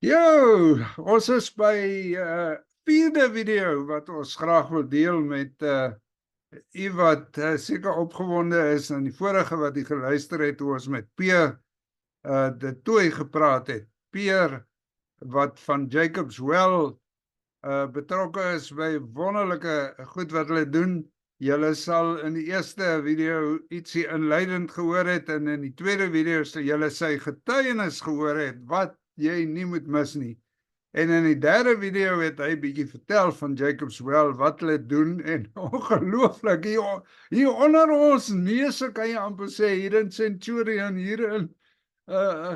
Yo, ons is by vierde video wat ons graag wil deel met u wat seker opgewonde is aan die vorige wat u geluister het hoe ons met Peer de Tooy gepraat het. Peer wat van Jacob's Well betrokke is by wonderlike goed wat hulle doen. Julle sal in die eerste video ietsie inleidend gehoor het en in die tweede video sal julle sy getuienis gehoor het wat jy nie moet mis nie. En in die derde video het hy bietjie vertel van Jacob's Well, wat hulle doen en ongelooflik, hier onder ons neuse kan jy amper sê, hier in Centurion, hier in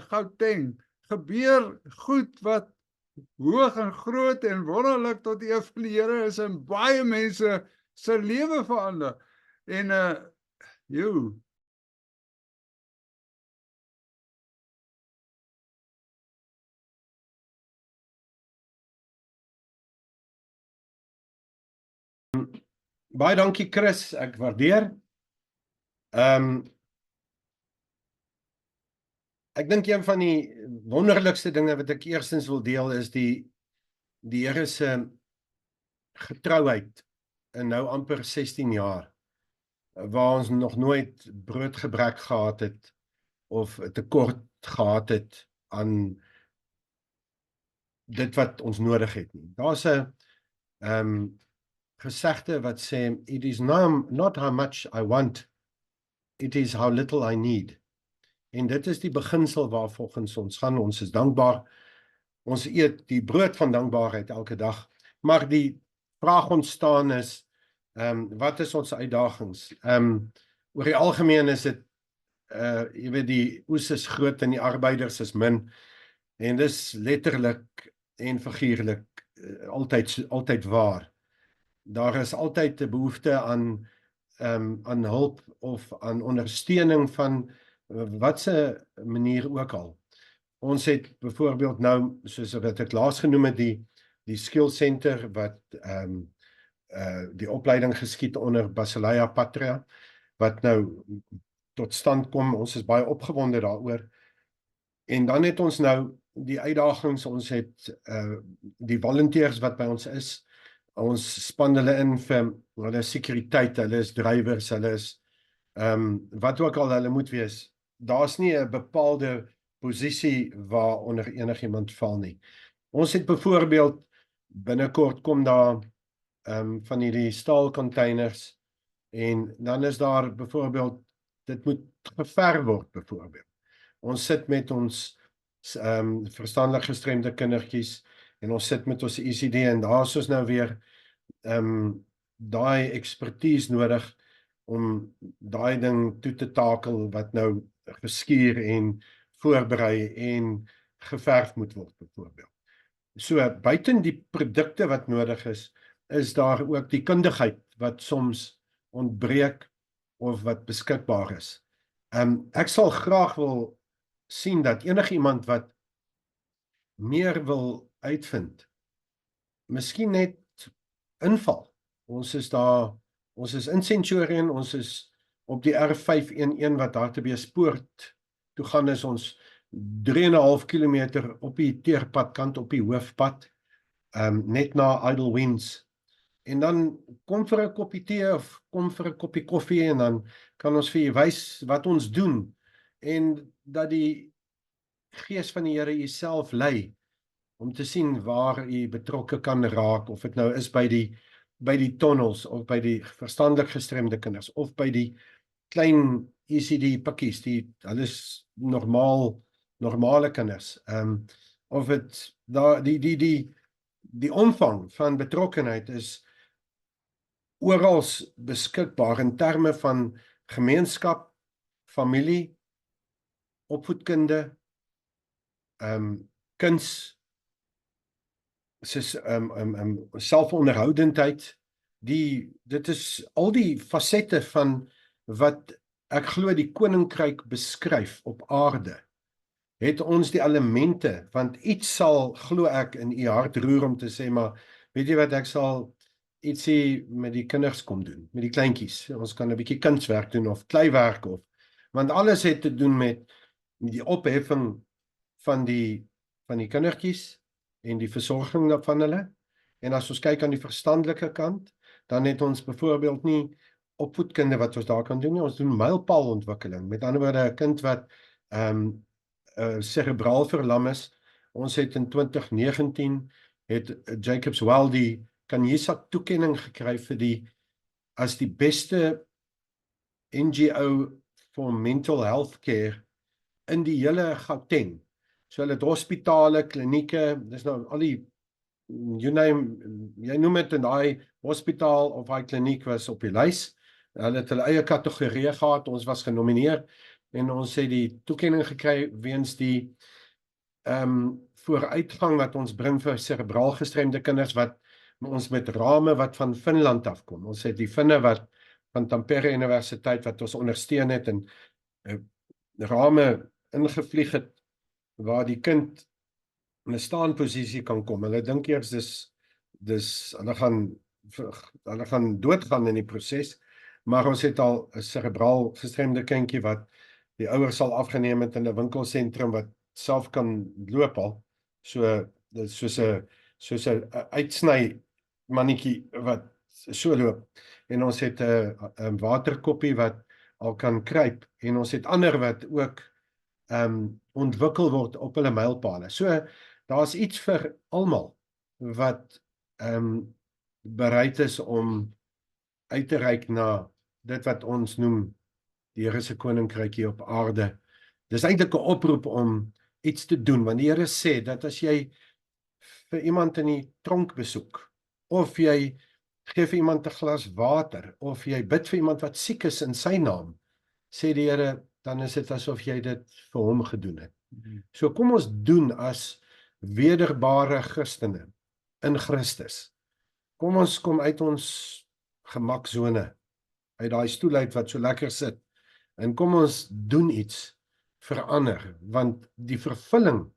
Gauteng, gebeur goed wat hoog en groot en wonderlik tot die eer van die Here is en baie mense se lewe verander. En Baie dankie Chris, ek waardeer. Ek dink een van die wonderlikste dinge wat ek eerstens wil deel is die Here se getrouheid in nou amper 16 jaar, waar ons nog nooit broodgebrek gehad het, of 'n tekort gehad het aan dit wat ons nodig het nie. Daar's 'n gesegde wat sê, it is not how much I want, it is how little I need. En dit is die beginsel waarvolgens ons gaan, ons is dankbaar, ons eet die brood van dankbaarheid elke dag, maar die vraag ontstaan is, wat is ons uitdagings? Oor die algemeen is dit, jy weet, die oes is groot en die arbeiders is min, en dis letterlik en figuurlik altyd waar. Daar is altyd 'n behoefte aan hulp of aan ondersteuning van watse manier ook al. Ons het byvoorbeeld nou, soos wat ek laas genoem het, die skill center wat die opleiding geskied onder Basileia Patria, wat nou tot stand kom. Ons is baie opgewonde daaroor. En dan het ons nou die uitdagings, ons het die volunteers wat by ons is. Ons span hulle in vir hulle sekuriteit, hulle is drywers, hulle is wat ook al hulle moet wees. Daar's nie 'n bepaalde posisie waaronder enigiemand val nie. Ons het byvoorbeeld binnekort kom daar van hierdie staalcontainers en dan is daar byvoorbeeld, dit moet geverf word byvoorbeeld. Ons sit met ons verstandelik gestremde kindertjies en ons sit met ons ECD en daar is ons nou weer daai ekspertise nodig om daai ding toe te takel wat nou geskuur en voorberei en geverf moet word byvoorbeeld. So buiten die produkte wat nodig is daar ook die kundigheid wat soms ontbreek of wat beskikbaar is. Ek sal graag wil sien dat enigiemand wat meer wil uitvind, miskien net inval. Ons is daar, ons is in Centurion, ons is op die R511 wat Hartbeespoort toe gaan, is ons 3,5 kilometer op die teerpadkant op die hoofpad, net na Idle Winds. En dan kom vir 'n koppie tee of kom vir 'n koppie koffie en dan kan ons vir u wys wat ons doen en dat die Gees van die Here u self lei om te sien waar u betrokke kan raak, of dit nou is by die tunnels of by die verstandelik gestremde kinders of by die klein ECD pikkies, hulle is normale kinders, of dit daar die omvang van betrokkenheid is oral beskikbaar in terme van gemeenskap, familie, opvoedkunde, kuns, selfonderhoudendheid, dit is al die fasette van wat ek glo die koninkryk beskryf op aarde, het ons die elemente, want iets sal, glo ek, in u hart roer om te sê, maar weet jy wat, ek sal ietsie met die kinders kom doen, met die kleintjies, ons kan 'n bietjie kunswerk doen, of kleiwerk, want alles het te doen met die opheffing van die kindertjies, en die versorging van hulle. En as ons kyk aan die verstandelike kant, dan het ons byvoorbeeld nie opvoedkunde wat ons daar kan doen nie. Ons doen mylpaalontwikkeling. Met ander woorde, 'n kind wat cerebraal verlam is. Ons het in 2019 het Jacobs Well die Kanyisa toekenning gekry vir as die beste NGO for mental health care in die hele Gauteng. So hulle het hospitale, klinieke, dis nou al die jy noem dit in daai hospitaal of daai kliniek was op die lys. Hulle het hulle eie kategorie gehad, ons was genomineer en ons het die toekenning gekry weens die vooruitgang wat ons bring vir cerebraal gestremde kinders wat ons met rame wat van Finland afkom. Ons het die Finne wat van Tampere Universiteit wat ons ondersteun het en rame ingevlieg het waar die kind in 'n staanposisie kan kom. Hulle dink eers dis hulle gaan doodgaan in die proses, maar ons het al 'n cerebraal gestremde kindjie wat die ouers sal afgeneem het in 'n winkelsentrum wat self kan loop al. So dis soos 'n uitsny mannetjie wat so loop. En ons het 'n waterkoppie wat al kan kruip en ons het ander wat ook ontwikkel word op hulle mylpale. So daar's iets vir almal wat bereid is om uit te reik na dit wat ons noem die Here se koninkryk hier op aarde. Dis eintlik 'n oproep om iets te doen, want die Here sê dat as jy vir iemand in die tronk besoek, of jy gee vir iemand 'n glas water, of jy bid vir iemand wat siek is in sy naam, sê die Here, dan is dit asof jy dit vir hom gedoen het. So kom ons doen as wederbare Christene in Christus. Kom ons kom uit ons gemaksone, uit daai stoel uit wat so lekker sit, en kom ons doen iets verander, want die vervulling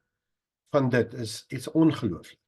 van dit is iets ongelooflik.